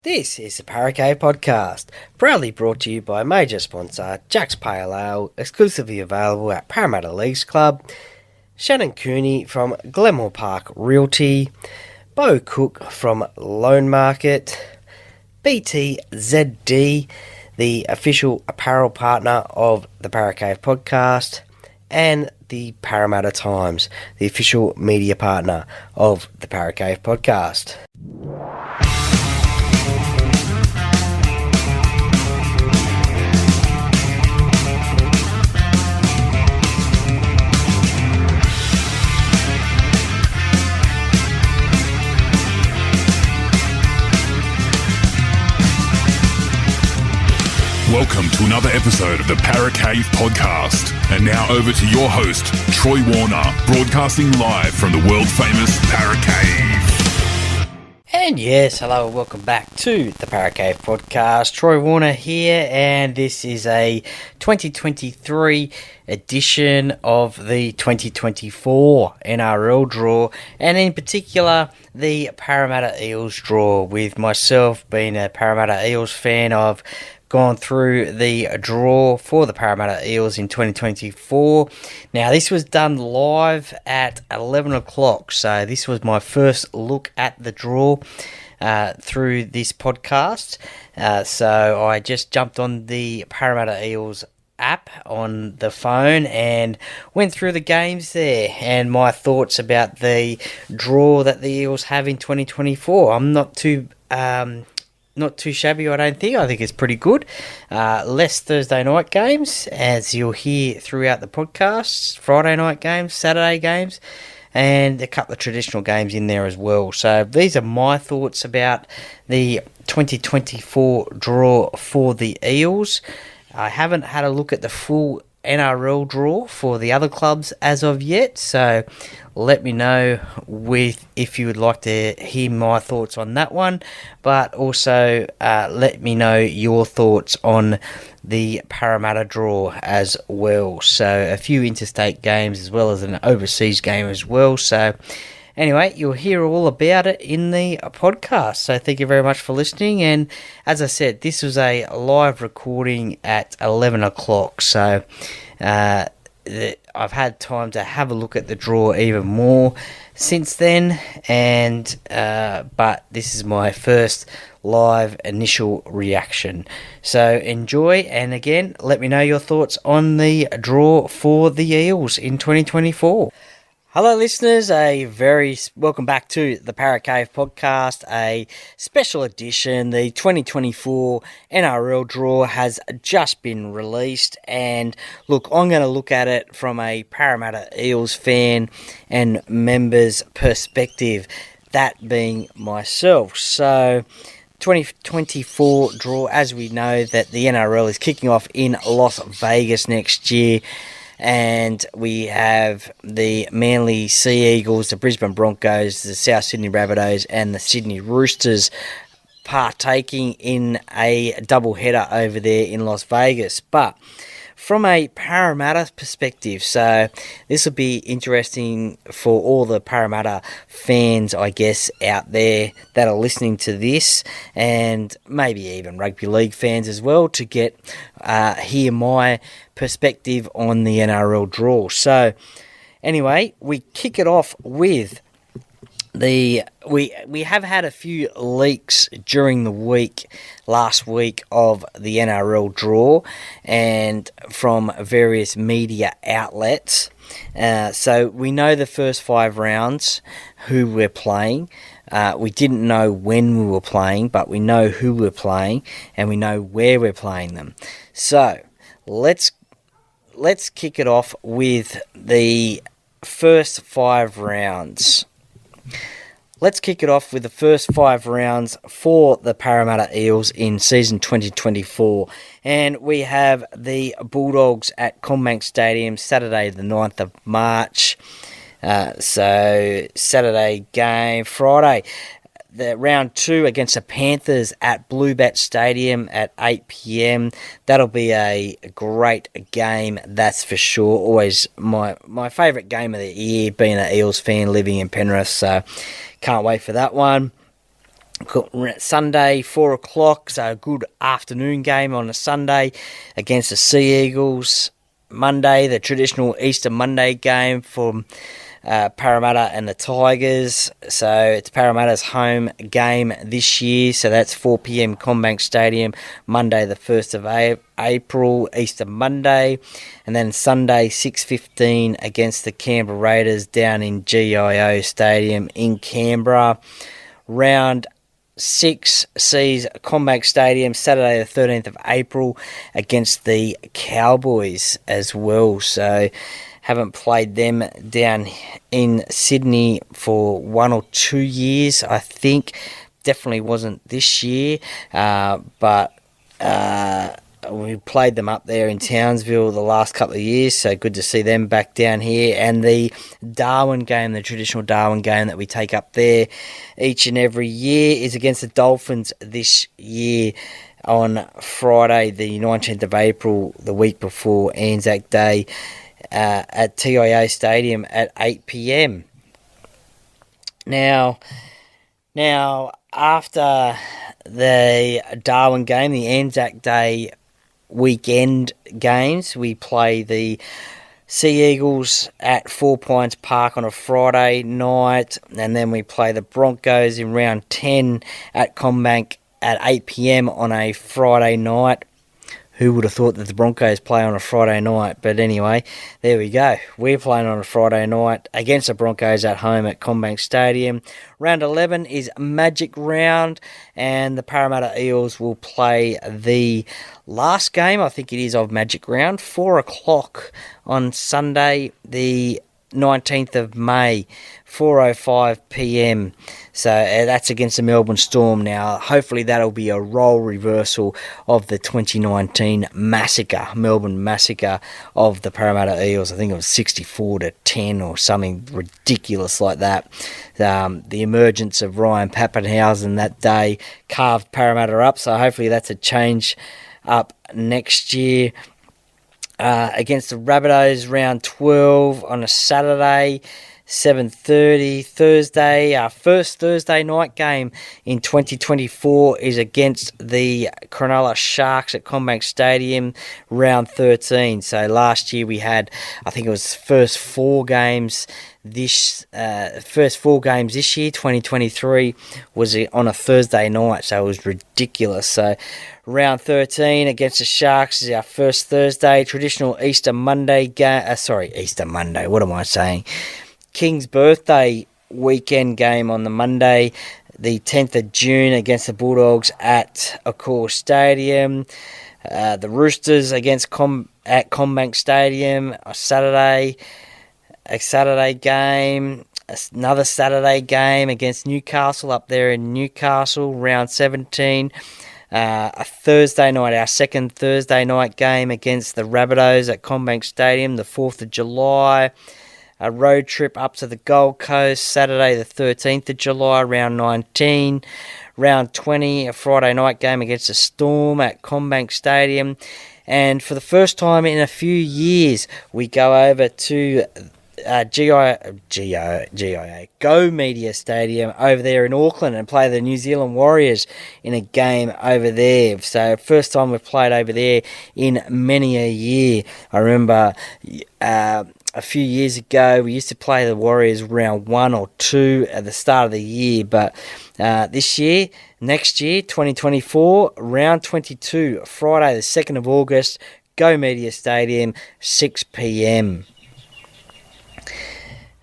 This is the Paracave Podcast, proudly brought to you by major sponsor Jack's Pale Ale, exclusively available at Parramatta Leagues Club, Shannon Cooney from Glenmore Park Realty, Bo Cook from Loan Market, BTZD, the official apparel partner of the Paracave Podcast, and the Parramatta Times, the official media partner of the Paracave Podcast. Welcome to another episode of the Paracave Podcast. And now over to your host, Troy Warner, broadcasting live from the world-famous Paracave. And yes, hello and welcome back to the Paracave Podcast. Troy Warner here, and this is a 2023 edition of the 2024 NRL draw, and in particular the Parramatta Eels draw. With myself being a Parramatta Eels fan, I've gone through the draw for the Parramatta Eels in 2024. Now, this was done live at 11 o'clock, so this was my first look at the draw through this podcast. So I just jumped on the Parramatta Eels app on the phone and went through the games there and my thoughts about the draw that the Eels have in 2024. I'm not too shabby, I don't think. I think it's pretty good. Less Thursday night games, as you'll hear throughout the podcast. Friday night games, Saturday games, and a couple of traditional games in there as well. So these are my thoughts about the 2024 draw for the Eels. I haven't had a look at the full NRL draw for the other clubs as of yet, so let me know if you would like to hear my thoughts on that one, but also let me know your thoughts on the Parramatta draw as well. So a few interstate games as well as an overseas game as well. So anyway, you'll hear all about it in the podcast. So thank you very much for listening. And as I said, this was a live recording at 11 o'clock. So I've had time to have a look at the draw even more since then. But this is my first live initial reaction. So enjoy. And again, let me know your thoughts on the draw for the Eels in 2024. Hello listeners, welcome back to the Paracave Podcast, a special edition. The 2024 NRL draw has just been released, and look, I'm going to look at it from a Parramatta Eels fan and members perspective, that being myself. So 2024 draw, as we know that the NRL is kicking off in Las Vegas next year. And we have the Manly Sea Eagles, the Brisbane Broncos, the South Sydney Rabbitohs and the Sydney Roosters partaking in a doubleheader over there in Las Vegas. But from a Parramatta perspective, so this will be interesting for all the Parramatta fans, I guess, out there that are listening to this, and maybe even rugby league fans as well, to hear my perspective on the NRL draw. So anyway, we kick it off with we have had a few leaks during the last week of the NRL draw, and from various media outlets. So we know the first 5 rounds, who we're playing. We didn't know when we were playing, but we know who we're playing, and we know where we're playing them. So let's kick it off with the first 5 rounds. Let's kick it off with the first 5 rounds for the Parramatta Eels in season 2024. And we have the Bulldogs at CommBank Stadium, Saturday the 9th of March. So Saturday game, Friday, the round 2 against the Panthers at Bluebet Stadium at 8 p.m. That'll be a great game, that's for sure. Always my favourite game of the year, being an Eels fan living in Penrith, so can't wait for that one. Sunday, 4 o'clock, so a good afternoon game on a Sunday against the Sea Eagles. Monday, the traditional Easter Monday game from Parramatta and the Tigers. So it's Parramatta's home game this year, so that's 4 p.m. CommBank Stadium, Monday the 1st of April, Easter Monday. And then Sunday, 6:15 against the Canberra Raiders down in GIO Stadium in Canberra. Round 6 sees CommBank Stadium Saturday the 13th of April against the Cowboys as well. So haven't played them down in Sydney for 1 or 2 years, I think. Definitely wasn't this year, but we played them up there in Townsville the last couple of years, so good to see them back down here. And the Darwin game, the traditional Darwin game that we take up there each and every year, is against the Dolphins this year on Friday the 19th of April, the week before Anzac Day, at TIA Stadium at 8 p.m. Now, after the Darwin game, the Anzac Day weekend games, we play the Sea Eagles at 4 Pines Park on a Friday night, and then we play the Broncos in round 10 at CommBank at 8 p.m. on a Friday night. Who would have thought that the Broncos play on a Friday night? But anyway, there we go. We're playing on a Friday night against the Broncos at home at CommBank Stadium. Round 11 is Magic Round, and the Parramatta Eels will play the last game, I think it is, of Magic Round, 4 o'clock on Sunday, the 19th of May, 4:05 p.m. So that's against the Melbourne Storm. Now, hopefully that'll be a role reversal of the 2019 massacre, Melbourne massacre of the Parramatta Eels. I think it was 64-10 or something ridiculous like that. The emergence of Ryan Pappenhausen that day carved Parramatta up, so hopefully that's a change up next year. Against the Rabbitohs, round 12 on a Saturday, 7:30 Thursday. Our first Thursday night game in 2024 is against the Cronulla Sharks at CommBank Stadium, round 13. So last year we had, I think it was first four games this year, 2023, was on a Thursday night, so it was ridiculous. So round 13 against the Sharks is our first Thursday. Traditional Easter Monday game. Easter Monday. What am I saying? King's birthday weekend game on the Monday, the 10th of June against the Bulldogs at Accor Stadium. The Roosters against at CommBank Stadium on Saturday. A Saturday game. Another Saturday game against Newcastle up there in Newcastle, round 17. A Thursday night, our second Thursday night game against the Rabbitohs at CommBank Stadium, the 4th of July. A road trip up to the Gold Coast, Saturday the 13th of July, round 19. Round 20, a Friday night game against the Storm at CommBank Stadium. And for the first time in a few years, we go over to Go Media Stadium over there in Auckland and play the New Zealand Warriors in a game over there. So first time we've played over there in many a year. I remember a few years ago we used to play the Warriors round 1 or 2 at the start of the year, but next year 2024, round 22, Friday the 2nd of August, Go Media Stadium, 6 p.m.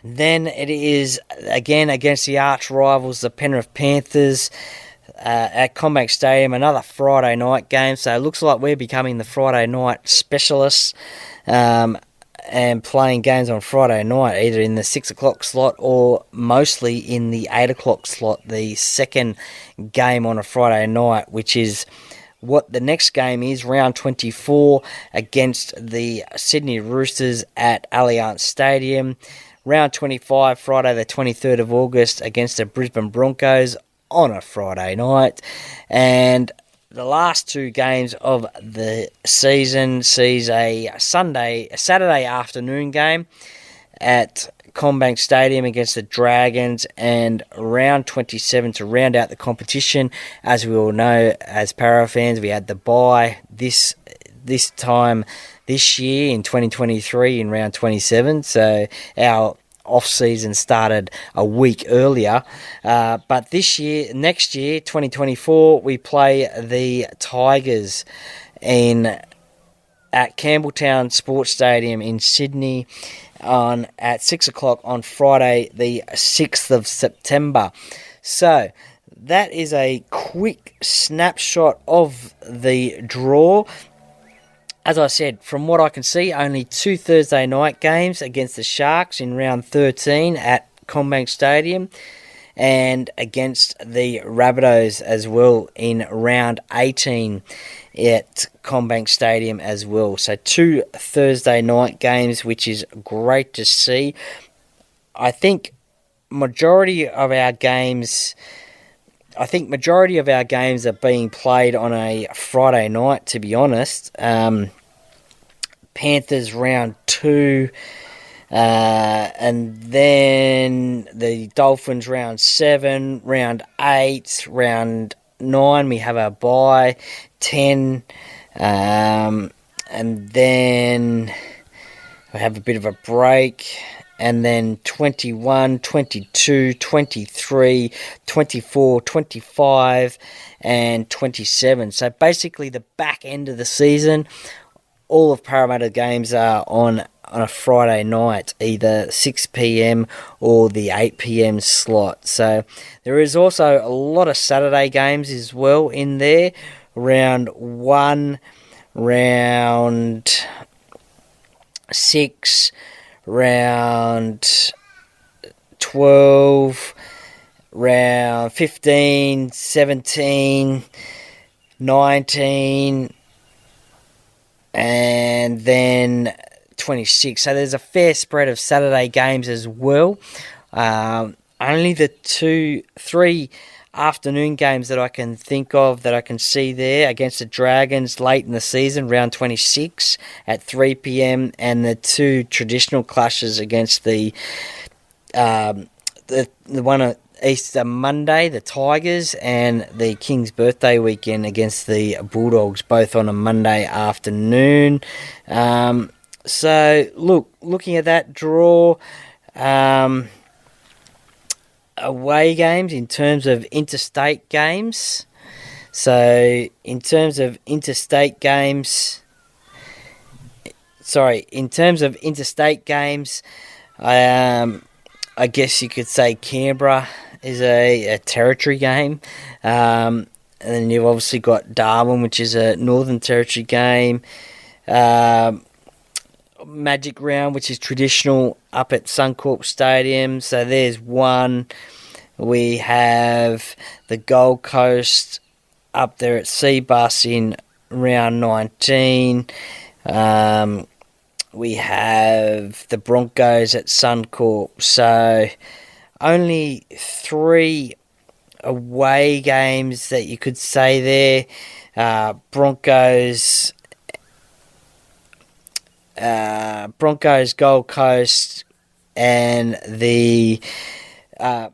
Then it is again against the arch rivals, the Penrith Panthers, at CommBank Stadium, another Friday night game. So it looks like we're becoming the Friday night specialists, and playing games on Friday night, either in the 6 o'clock slot or mostly in the 8 o'clock slot, the second game on a Friday night, which is what the next game is, round 24 against the Sydney Roosters at Allianz Stadium. Round 25, Friday the 23rd of August against the Brisbane Broncos on a Friday night. And the last two games of the season sees a Saturday afternoon game at CommBank Stadium against the Dragons, and round 27 to round out the competition. As we all know, as Para fans, we had the bye this time this year in 2023 in round 27, so our off-season started a week earlier, but next year 2024, we play the Tigers at Campbelltown Sports Stadium in Sydney at 6 o'clock on Friday the 6th of September. So that is a quick snapshot of the draw. As I said, from what I can see, only 2 Thursday night games against the Sharks in round 13 at CommBank Stadium, and against the Rabbitohs as well in round 18 at CommBank Stadium as well. So 2 Thursday night games, which is great to see. I think majority of our games are being played on a Friday night, to be honest. Panthers round 2, and then the Dolphins round 7, round 8, round 9 we have our bye, 10, and then we have a bit of a break, and then 21, 22, 23, 24, 25, and 27. So basically the back end of the season, all of Parramatta games are on a Friday night, either 6 p.m. or the 8 p.m. slot. So there is also a lot of Saturday games as well in there. Round 1, round 6, round 12, round 15, 17, 19, and then 26. So there's a fair spread of Saturday games as well. Only the 3 afternoon games that I can think of that I can see there against the Dragons late in the season, round 26 at 3 p.m, and the 2 traditional clashes against the one at Easter Monday, the Tigers, and the King's birthday weekend against the Bulldogs, both on a Monday afternoon. So looking at that draw, away games in terms of interstate games. So in terms of interstate games, I guess you could say Canberra is a territory game. And then you've obviously got Darwin, which is a Northern Territory game. Magic Round, which is traditional up at Suncorp Stadium. So there's one. We have the Gold Coast up there at Seabus in round 19. We have the Broncos at Suncorp. So only 3 away games that you could say there. Broncos, Gold Coast, and the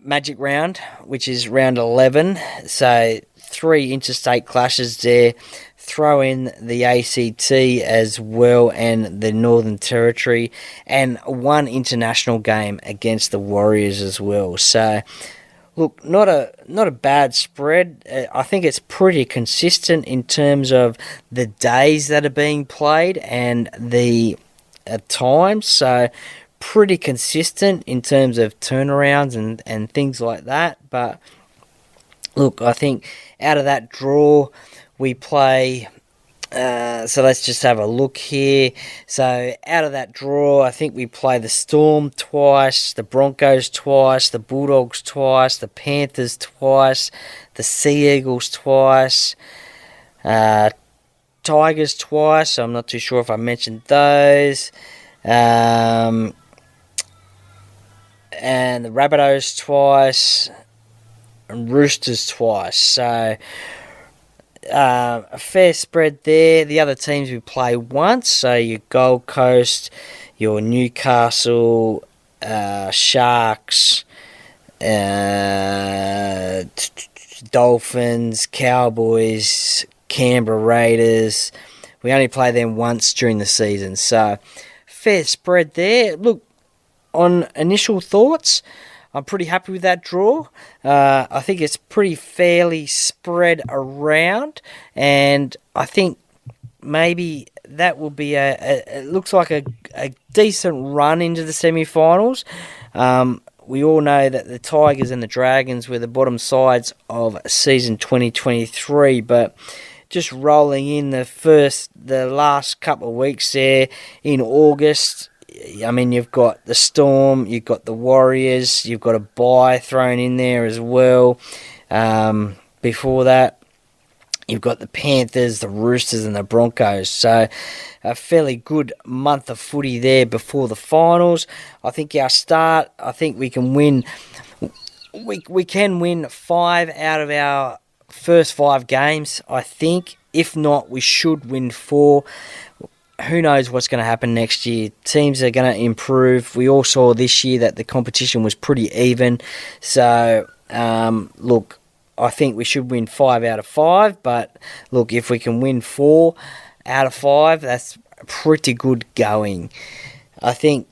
Magic Round, which is round 11. So 3 interstate clashes there. Throw in the ACT as well and the Northern Territory, and 1 international game against the Warriors as well. So look, not a bad spread. I think it's pretty consistent in terms of the days that are being played and the times. So pretty consistent in terms of turnarounds and things like that. But look, I think out of that draw, we play... so let's just have a look here. So out of that draw, I think we play the Storm twice, the Broncos twice, the Bulldogs twice, the Panthers twice, the Sea Eagles twice, Tigers twice. So I'm not too sure if I mentioned those. And the Rabbitohs twice, and Roosters twice. So a fair spread there. The other teams we play once, so your Gold Coast, your Newcastle, Sharks, Dolphins, Cowboys, Canberra Raiders. We only play them once during the season, so fair spread there. Look, on initial thoughts, I'm pretty happy with that draw. I think it's pretty fairly spread around, and I think maybe that will be it looks like a decent run into the semi-finals. We all know that the Tigers and the Dragons were the bottom sides of season 2023, but just rolling in the last couple of weeks there in August. I mean, you've got the Storm, you've got the Warriors, you've got a bye thrown in there as well. Before that, you've got the Panthers, the Roosters, and the Broncos. So a fairly good month of footy there before the finals. I think our start, I think we can win. We can win 5 out of our first 5 games, I think. If not, we should win 4. Who knows what's going to happen next year? Teams are going to improve. We all saw this year that the competition was pretty even. So, look, I think we should win 5 out of 5. But, look, if we can win 4 out of 5, that's pretty good going. I think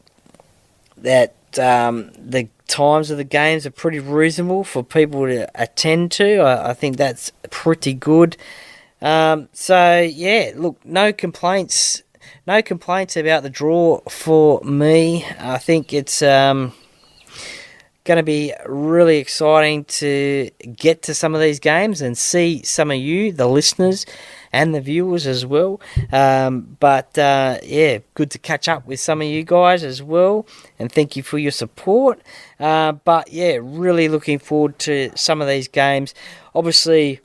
that the times of the games are pretty reasonable for people to attend to. I think that's pretty good. So, yeah, look, no complaints. No complaints about the draw for me. I think it's going to be really exciting to get to some of these games and see some of you, the listeners, and the viewers as well. Yeah, good to catch up with some of you guys as well, and thank you for your support. But yeah, really looking forward to some of these games. Obviously,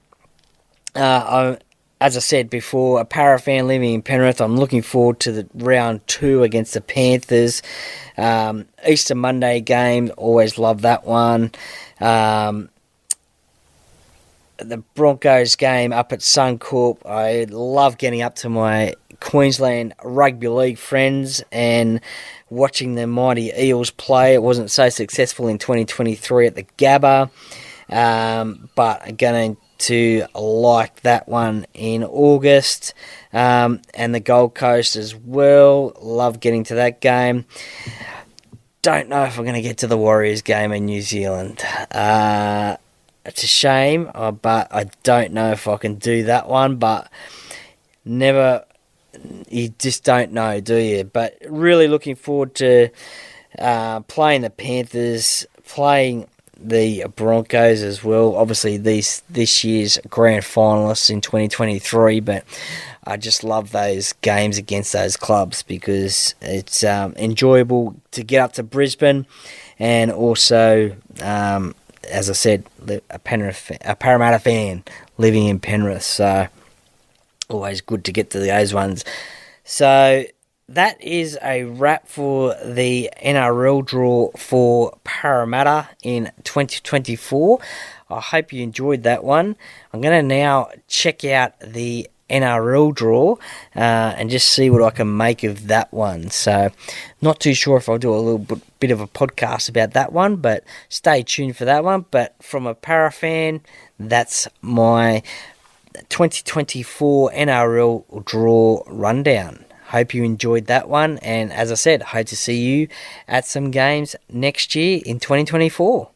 as I said before, a Para fan living in Penrith, I'm looking forward to the round 2 against the Panthers. Easter Monday game, always love that one. The Broncos game up at Suncorp, I love getting up to my Queensland Rugby League friends and watching the mighty Eels play. It wasn't so successful in 2023 at the Gabba, but I'm going to like that one in August, and the Gold Coast as well. Love getting to that game. Don't know if I'm going to get to the Warriors game in New Zealand. It's a shame, but I don't know if I can do that one. But you just don't know, do you? But really looking forward to playing the Panthers, playing the Broncos as well. Obviously, this year's grand finalists in 2023, but I just love those games against those clubs because it's enjoyable to get up to Brisbane, and also, as I said, a Parramatta fan living in Penrith, so always good to get to those ones. So that is a wrap for the NRL draw for Parramatta in 2024. I hope you enjoyed that one. I'm going to now check out the NRL draw and just see what I can make of that one. So not too sure if I'll do a little bit of a podcast about that one, but stay tuned for that one. But from a Para fan, that's my 2024 NRL draw rundown. Hope you enjoyed that one, and as I said, hope to see you at some games next year in 2024.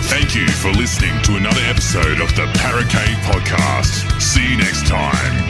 Thank you for listening to another episode of the Para Cave Podcast. See you next time.